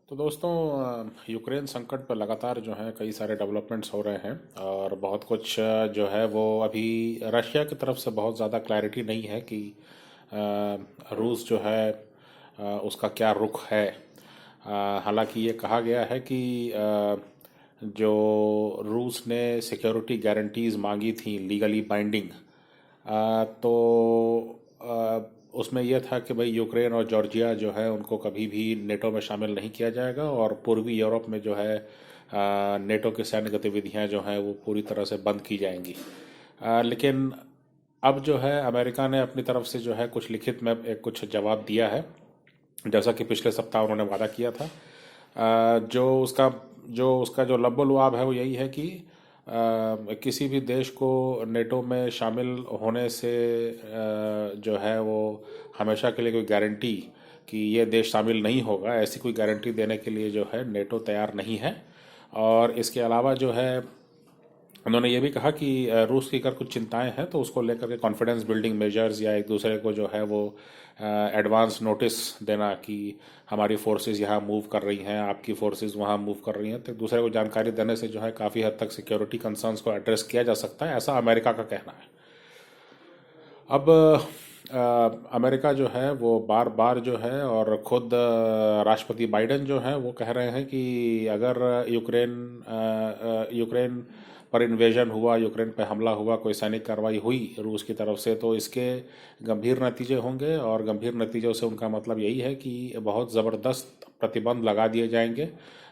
तो दोस्तों, यूक्रेन संकट पर लगातार जो है कई सारे डेवलपमेंट्स हो रहे हैं और बहुत कुछ जो है वो अभी रशिया की तरफ से बहुत ज़्यादा क्लैरिटी नहीं है कि रूस जो है उसका क्या रुख है। हालांकि ये कहा गया है कि जो रूस ने सिक्योरिटी गारंटीज मांगी थी लीगली बाइंडिंग, तो उसमें यह था कि भाई यूक्रेन और जॉर्जिया जो है उनको कभी भी नेटो में शामिल नहीं किया जाएगा और पूर्वी यूरोप में जो है नेटो की सैन्य गतिविधियां जो हैं वो पूरी तरह से बंद की जाएंगी। लेकिन अब जो है अमेरिका ने अपनी तरफ से जो है कुछ लिखित में एक कुछ जवाब दिया है, जैसा कि पिछले सप्ताह उन्होंने वादा किया था। जो उसका जो लब्बो-लुआब है वो यही है कि किसी भी देश को नेटो में शामिल होने से जो है वो हमेशा के लिए कोई गारंटी कि ये देश शामिल नहीं होगा, ऐसी कोई गारंटी देने के लिए जो है नेटो तैयार नहीं है। और इसके अलावा जो है उन्होंने ये भी कहा कि रूस की अगर कुछ चिंताएं हैं तो उसको लेकर के कॉन्फिडेंस बिल्डिंग मेजर्स या एक दूसरे को जो है वो एडवांस नोटिस देना कि हमारी फोर्सेस यहाँ मूव कर रही हैं, आपकी फोर्सेस वहाँ मूव कर रही हैं, तो एक दूसरे को जानकारी देने से जो है काफ़ी हद तक सिक्योरिटी कंसर्न्स को एड्रेस किया जा सकता है, ऐसा अमेरिका का कहना है। अब अमेरिका जो है वो बार बार जो है और खुद राष्ट्रपति बाइडेन जो है वो कह रहे हैं कि अगर यूक्रेन पर इन्वेजन हुआ, यूक्रेन पर हमला हुआ, कोई सैनिक कार्रवाई हुई रूस की तरफ से, तो इसके गंभीर नतीजे होंगे। और गंभीर नतीजों से उनका मतलब यही है कि बहुत ज़बरदस्त प्रतिबंध लगा दिए जाएंगे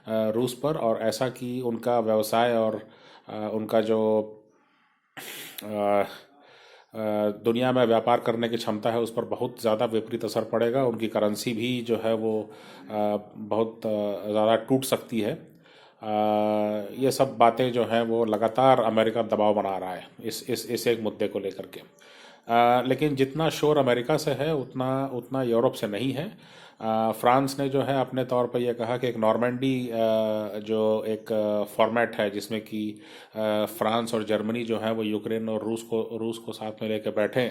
रूस पर, और ऐसा कि उनका व्यवसाय और उनका जो अ, दुनिया में व्यापार करने की क्षमता है उस पर बहुत ज़्यादा विपरीत असर पड़ेगा। उनकी करेंसी भी जो है वो बहुत ज़्यादा टूट सकती है। ये सब बातें जो हैं वो लगातार अमेरिका दबाव बना रहा है इस एक मुद्दे को लेकर के। लेकिन जितना शोर अमेरिका से है उतना उतना यूरोप से नहीं है। फ्रांस ने जो है अपने तौर पर यह कहा कि एक नॉर्मैंडी जो एक फॉर्मेट है जिसमें कि फ्रांस और जर्मनी जो है वो यूक्रेन और रूस को साथ में लेकर बैठें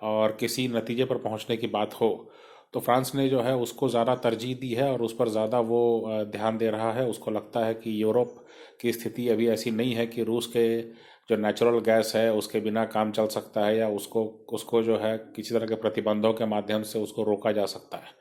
और किसी नतीजे पर पहुंचने की बात हो, तो फ्रांस ने जो है उसको ज़्यादा तरजीह दी है और उस पर ज़्यादा वो ध्यान दे रहा है। उसको लगता है कि यूरोप की स्थिति अभी ऐसी नहीं है कि रूस के जो नेचुरल गैस है उसके बिना काम चल सकता है या उसको उसको जो है किसी तरह के प्रतिबंधों के माध्यम से उसको रोका जा सकता है।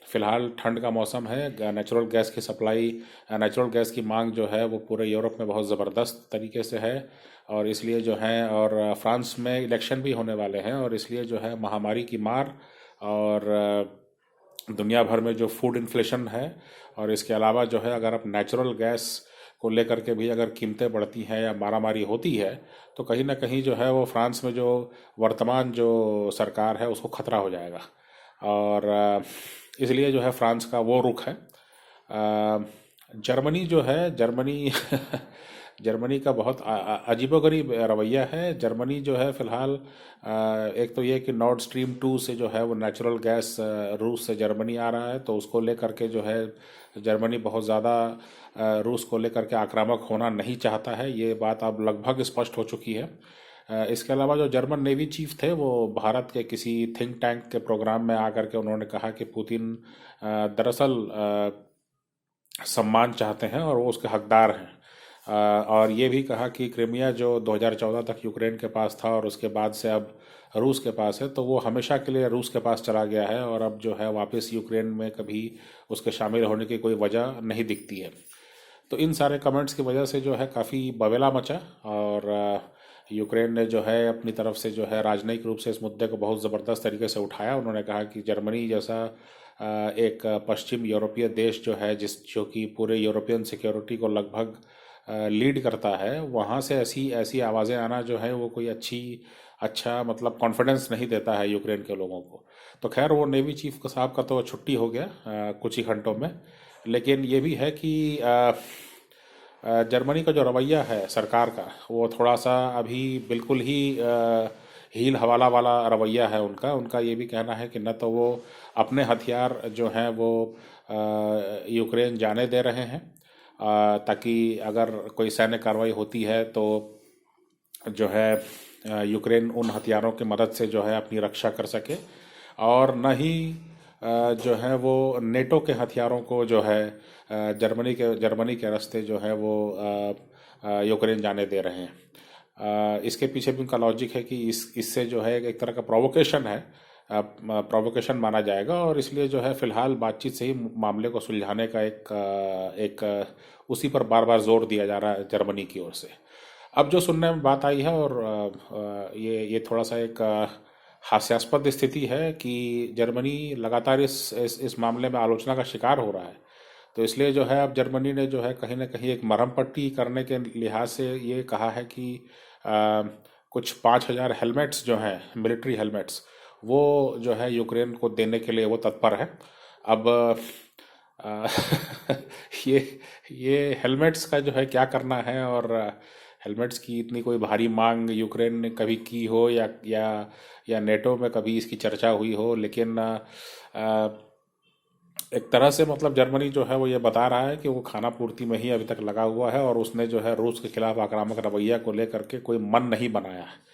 फिलहाल ठंड का मौसम है, नेचुरल गैस की सप्लाई, नेचुरल गैस की मांग जो है वो पूरे यूरोप में बहुत ज़बरदस्त तरीके से है। और इसलिए जो है, और फ्रांस में इलेक्शन भी होने वाले हैं, और इसलिए जो है महामारी की मार और दुनिया भर में जो फूड इन्फ्लेशन है, और इसके अलावा जो है अगर आप नेचुरल गैस को लेकर के भी अगर कीमतें बढ़ती हैं या मारामारी होती है, तो कहीं ना कहीं जो है वो फ्रांस में जो वर्तमान जो सरकार है उसको खतरा हो जाएगा। और इसलिए जो है फ्रांस का वो रुख है। जर्मनी जो है, जर्मनी जर्मनी का बहुत अजीबोगरीब रवैया है। जर्मनी जो है फिलहाल एक तो ये कि नॉर्ड स्ट्रीम 2 से जो है वो नेचुरल गैस रूस से जर्मनी आ रहा है, तो उसको लेकर के जो है जर्मनी बहुत ज़्यादा रूस को लेकर के आक्रामक होना नहीं चाहता है। ये बात अब लगभग स्पष्ट हो चुकी है। इसके अलावा जो जर्मन नेवी चीफ थे वो भारत के किसी थिंक टैंक के प्रोग्राम में आकर के उन्होंने कहा कि पुतिन दरअसल सम्मान चाहते हैं और वो उसके हकदार हैं। और ये भी कहा कि क्रिमिया जो 2014 तक यूक्रेन के पास था और उसके बाद से अब रूस के पास है, तो वो हमेशा के लिए रूस के पास चला गया है और अब जो है वापस यूक्रेन में कभी उसके शामिल होने की कोई वजह नहीं दिखती है। तो इन सारे कमेंट्स की वजह से जो है काफ़ी बवेला मचा, और यूक्रेन ने जो है अपनी तरफ से जो है राजनयिक रूप से इस मुद्दे को बहुत ज़बरदस्त तरीके से उठाया। उन्होंने कहा कि जर्मनी जैसा एक पश्चिम यूरोपीय देश जो कि पूरे यूरोपियन सिक्योरिटी को लगभग लीड करता है, वहाँ से ऐसी ऐसी आवाज़ें आना जो है वो कोई अच्छा मतलब कॉन्फिडेंस नहीं देता है यूक्रेन के लोगों को। तो खैर वो नेवी चीफ का साहब का तो छुट्टी हो गया कुछ ही घंटों में। लेकिन ये भी है कि जर्मनी का जो रवैया है सरकार का वो थोड़ा सा अभी बिल्कुल ही हील हवाला वाला रवैया है उनका। उनका ये भी कहना है कि न तो वो अपने हथियार जो हैं वो यूक्रेन जाने दे रहे हैं, ताकि अगर कोई सैन्य कार्रवाई होती है तो जो है यूक्रेन उन हथियारों की मदद से जो है अपनी रक्षा कर सके, और न ही जो है वो नेटो के हथियारों को जो है जर्मनी के रास्ते जो है वो यूक्रेन जाने दे रहे हैं। इसके पीछे भी उनका लॉजिक है कि इससे जो है एक तरह का प्रोवोकेशन है, प्रोवोकेशन माना जाएगा, और इसलिए जो है फिलहाल बातचीत से ही मामले को सुलझाने का उसी पर बार बार जोर दिया जा रहा है जर्मनी की ओर से। अब जो सुनने में बात आई है, और ये थोड़ा सा एक हास्यास्पद स्थिति है कि जर्मनी लगातार इस मामले में आलोचना का शिकार हो रहा है। तो इसलिए जो है अब जर्मनी ने जो है कहीं ना कहीं एक मरहम पट्टी करने के लिहाज से ये कहा है कि कुछ 5,000 हेलमेट्स जो हैं, मिलिट्री हेलमेट्स, वो जो है यूक्रेन को देने के लिए वो तत्पर है। अब आ, ये ये हेलमेट्स का जो है क्या करना है, और हेलमेट्स की इतनी कोई भारी मांग यूक्रेन ने कभी की हो या नेटो में कभी इसकी चर्चा हुई हो, लेकिन एक तरह से मतलब जर्मनी जो है वो ये बता रहा है कि वो खाना पूर्ति में ही अभी तक लगा हुआ है, और उसने जो है रूस के खिलाफ आक्रामक रवैया को लेकर के कोई मन नहीं बनाया है।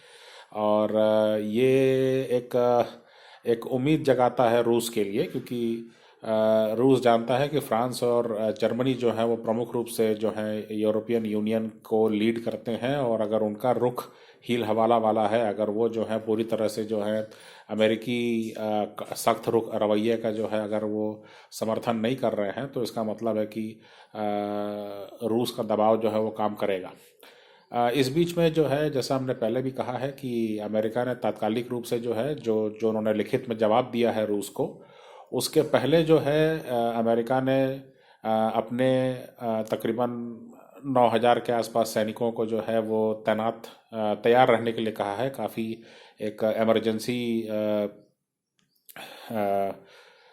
और ये एक उम्मीद जगाता है रूस के लिए, क्योंकि रूस जानता है कि फ्रांस और जर्मनी जो है वो प्रमुख रूप से जो है यूरोपियन यूनियन को लीड करते हैं, और अगर उनका रुख हील हवाला वाला है, अगर वो जो है पूरी तरह से जो है अमेरिकी सख्त रुख रवैये का जो है अगर वो समर्थन नहीं कर रहे हैं, तो इसका मतलब है कि रूस का दबाव जो है वो काम करेगा। इस बीच में जो है, जैसा हमने पहले भी कहा है कि अमेरिका ने तात्कालिक रूप से जो है जो जो उन्होंने लिखित में जवाब दिया है रूस को, उसके पहले जो है अमेरिका ने अपने तकरीबन 9,000 के आसपास सैनिकों को जो है वो तैयार रहने के लिए कहा है। काफ़ी एक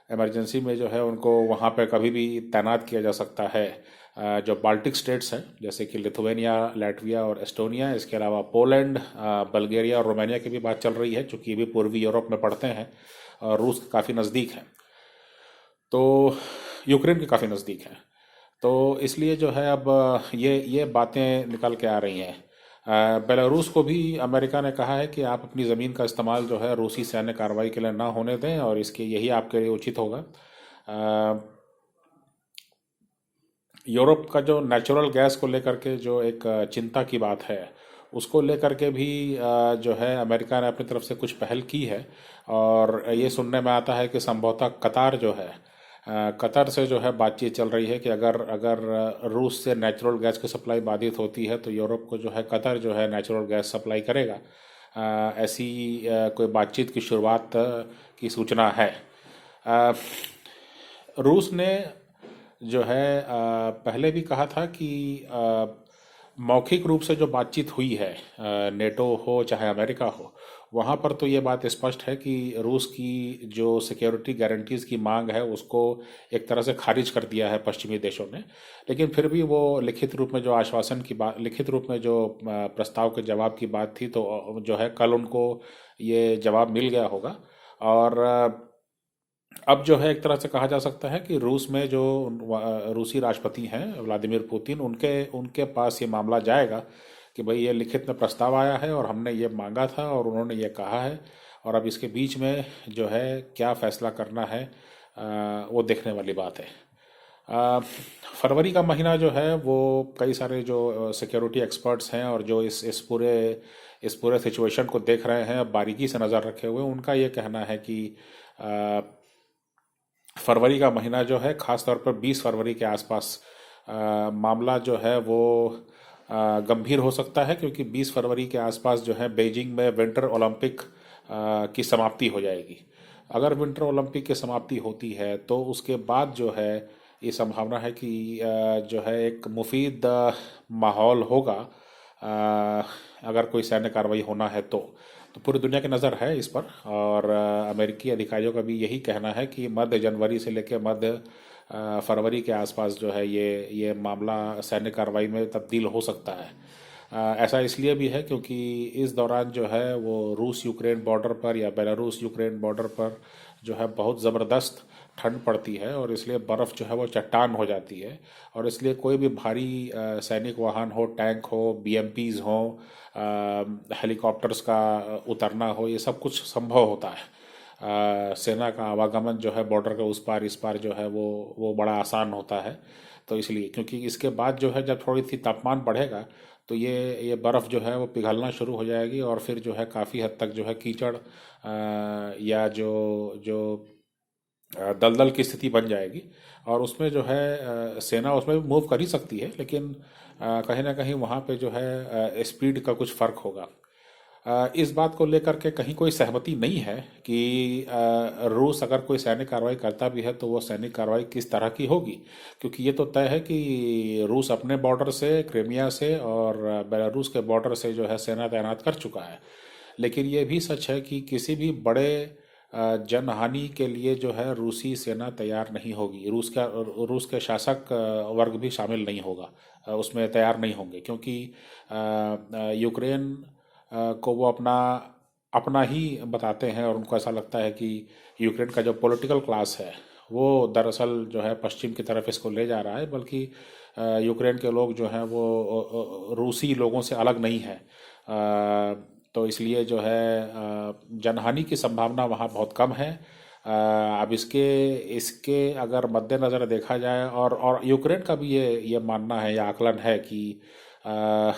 इमरजेंसी में जो है उनको वहाँ पे कभी भी तैनात किया जा सकता है। जो बाल्टिक स्टेट्स हैं, जैसे कि लिथुआनिया, लाटविया और एस्टोनिया, इसके अलावा पोलैंड, बल्गेरिया और रोमानिया की भी बात चल रही है, चूँकि ये भी पूर्वी यूरोप में पड़ते हैं और रूस के काफ़ी नज़दीक हैं, तो यूक्रेन के काफ़ी नज़दीक हैं। तो इसलिए जो है अब ये बातें निकल के आ रही हैं। बेलारूस को भी अमेरिका ने कहा है कि आप अपनी ज़मीन का इस्तेमाल जो है रूसी सैन्य कार्रवाई के लिए ना होने दें, और इसके यही आपके लिए उचित होगा। यूरोप का जो नेचुरल गैस को लेकर के जो एक चिंता की बात है, उसको लेकर के भी जो है अमेरिका ने अपनी तरफ से कुछ पहल की है, और ये सुनने में आता है कि संभवतः कतार जो है, कतर से जो है बातचीत चल रही है कि अगर अगर रूस से नेचुरल गैस की सप्लाई बाधित होती है तो यूरोप को जो है कतर जो है नेचुरल गैस सप्लाई करेगा। ऐसी कोई बातचीत की शुरुआत की सूचना है। रूस ने जो है पहले भी कहा था कि मौखिक रूप से जो बातचीत हुई है, नेटो हो चाहे अमेरिका हो, वहाँ पर तो ये बात स्पष्ट है कि रूस की जो सिक्योरिटी गारंटीज़ की मांग है उसको एक तरह से खारिज कर दिया है पश्चिमी देशों ने। लेकिन फिर भी वो लिखित रूप में जो आश्वासन की बात, लिखित रूप में जो प्रस्ताव के जवाब की बात थी, तो जो है कल उनको ये जवाब मिल गया होगा। और अब जो है एक तरह से कहा जा सकता है कि रूस में जो रूसी राष्ट्रपति हैं व्लादिमीर पुतिन, उनके उनके पास ये मामला जाएगा कि भाई ये लिखित में प्रस्ताव आया है और हमने ये मांगा था और उन्होंने ये कहा है, और अब इसके बीच में जो है क्या फैसला करना है वो देखने वाली बात है। फरवरी का महीना जो है वो कई सारे जो सिक्योरिटी एक्सपर्ट्स हैं और जो इस पूरे सिचुएशन को देख रहे हैं बारीकी से नज़र रखे हुए, उनका ये कहना है कि फरवरी का महीना जो है, ख़ास तौर पर 20 फरवरी के आसपास मामला जो है वो गंभीर हो सकता है, क्योंकि 20 फरवरी के आसपास जो है बीजिंग में विंटर ओलंपिक की समाप्ति हो जाएगी। अगर विंटर ओलंपिक की समाप्ति होती है तो उसके बाद जो है ये संभावना है कि जो है एक मुफीद माहौल होगा अगर कोई सैन्य कार्रवाई होना है तो पूरी दुनिया की नज़र है इस पर। और अमेरिकी अधिकारियों का भी यही कहना है कि मध्य जनवरी से लेकर मध्य फरवरी के आसपास जो है ये मामला सैन्य कार्रवाई में तब्दील हो सकता है। ऐसा इसलिए भी है क्योंकि इस दौरान जो है वो रूस यूक्रेन बॉर्डर पर या बेलारूस यूक्रेन बॉर्डर पर जो है बहुत ज़बरदस्त ठंड पड़ती है, और इसलिए बर्फ़ जो है वो चट्टान हो जाती है, और इसलिए कोई भी भारी सैनिक वाहन हो, टैंक हो, बीएमपीज़ हो, हेलीकॉप्टर्स का उतरना हो, ये सब कुछ संभव होता है। सेना का आवागमन जो है बॉर्डर के उस पार इस पार जो है वो बड़ा आसान होता है। तो इसलिए, क्योंकि इसके बाद जो है जब थोड़ी सी तापमान बढ़ेगा तो ये बर्फ़ जो है वो पिघलना शुरू हो जाएगी और फिर जो है काफ़ी हद तक जो है कीचड़ या जो जो दलदल की स्थिति बन जाएगी। और उसमें जो है सेना उसमें भी मूव कर ही सकती है, लेकिन कहीं ना कहीं वहाँ पे जो है स्पीड का कुछ फ़र्क होगा। इस बात को लेकर के कहीं कोई सहमति नहीं है कि रूस अगर कोई सैनिक कार्रवाई करता भी है तो वो सैनिक कार्रवाई किस तरह की होगी, क्योंकि ये तो तय है कि रूस अपने बॉर्डर से, क्रीमिया से और बेलारूस के बॉर्डर से जो है सेना तैनात कर चुका है। लेकिन ये भी सच है कि किसी भी बड़े जनहानि के लिए जो है रूसी सेना तैयार नहीं होगी। रूस के शासक वर्ग भी शामिल नहीं होगा, उसमें तैयार नहीं होंगे, क्योंकि यूक्रेन को वो अपना अपना ही बताते हैं और उनको ऐसा लगता है कि यूक्रेन का जो पॉलिटिकल क्लास है वो दरअसल जो है पश्चिम की तरफ इसको ले जा रहा है, बल्कि यूक्रेन के लोग जो हैं वो रूसी लोगों से अलग नहीं है। तो इसलिए जो है जनहानि की संभावना वहाँ बहुत कम है। अब इसके इसके अगर मद्देनज़र देखा जाए, और यूक्रेन का भी ये मानना है या आकलन है कि अ,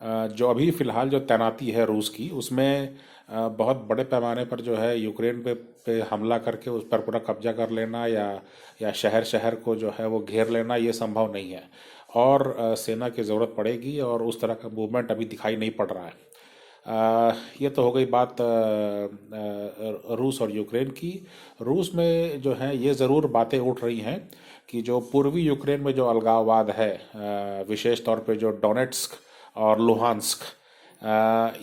जो अभी फ़िलहाल जो तैनाती है रूस की, उसमें बहुत बड़े पैमाने पर जो है यूक्रेन पे हमला करके उस पर पूरा कब्जा कर लेना या शहर शहर को जो है वो घेर लेना ये संभव नहीं है। और सेना की ज़रूरत पड़ेगी और उस तरह का मूवमेंट अभी दिखाई नहीं पड़ रहा है। ये तो हो गई बात रूस और यूक्रेन की। रूस में जो है ये ज़रूर बातें उठ रही हैं कि जो पूर्वी यूक्रेन में जो अलगाववाद है, विशेष तौर पे जो डोनेट्स्क और लुहांस्क,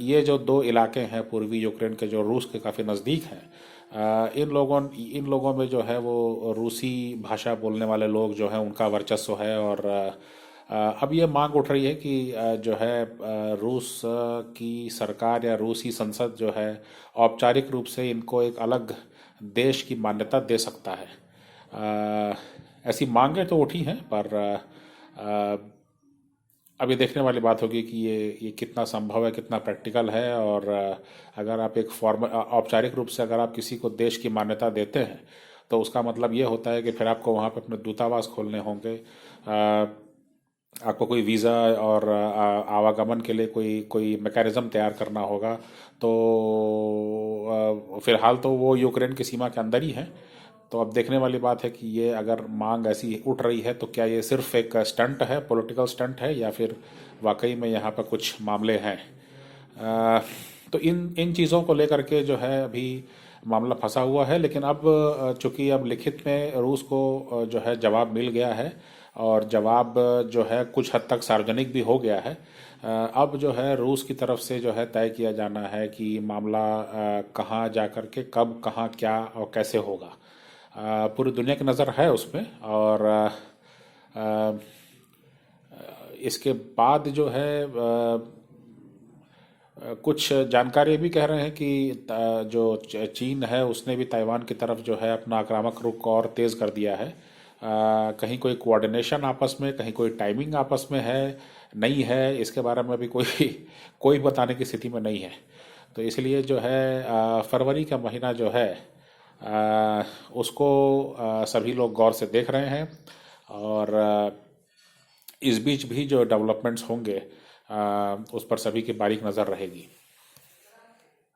ये जो दो इलाके हैं पूर्वी यूक्रेन के जो रूस के काफ़ी नज़दीक हैं, इन लोगों में जो है वो रूसी भाषा बोलने वाले लोग जो हैं उनका वर्चस्व है। और अब ये मांग उठ रही है कि जो है रूस की सरकार या रूसी संसद जो है औपचारिक रूप से इनको एक अलग देश की मान्यता दे सकता है। ऐसी मांगें तो उठी हैं, पर अब ये देखने वाली बात होगी कि ये कितना संभव है, कितना प्रैक्टिकल है। और अगर आप एक फॉर्मल औपचारिक रूप से अगर आप किसी को देश की मान्यता देते हैं तो उसका मतलब ये होता है कि फिर आपको वहाँ पे अपने दूतावास खोलने होंगे, आपको कोई वीज़ा और आवागमन के लिए कोई कोई मैकेनिज़्म तैयार करना होगा। तो फिलहाल तो वो यूक्रेन की सीमा के अंदर ही है। तो अब देखने वाली बात है कि ये अगर मांग ऐसी उठ रही है तो क्या ये सिर्फ एक स्टंट है, पॉलिटिकल स्टंट है, या फिर वाकई में यहाँ पर कुछ मामले हैं। तो इन इन चीज़ों को लेकर के जो है अभी मामला फंसा हुआ है। लेकिन अब चूंकि अब लिखित में रूस को जो है जवाब मिल गया है और जवाब जो है कुछ हद तक सार्वजनिक भी हो गया है। अब जो है रूस की तरफ से जो है तय किया जाना है कि मामला कहाँ जा कर के कब, कहाँ, क्या और कैसे होगा। पूरी दुनिया की नज़र है उसमें। और अ, इसके बाद जो है कुछ जानकारी भी कह रहे हैं कि जो चीन है उसने भी ताइवान की तरफ जो है अपना आक्रामक रुख और तेज़ कर दिया है। कहीं कोई कोऑर्डिनेशन आपस में, कहीं कोई टाइमिंग आपस में है नहीं है, इसके बारे में भी कोई कोई बताने की स्थिति में नहीं है। तो इसलिए जो है फरवरी का महीना जो है उसको सभी लोग गौर से देख रहे हैं। और इस बीच भी जो डेवलपमेंट्स होंगे उस पर सभी की बारीक नज़र रहेगी।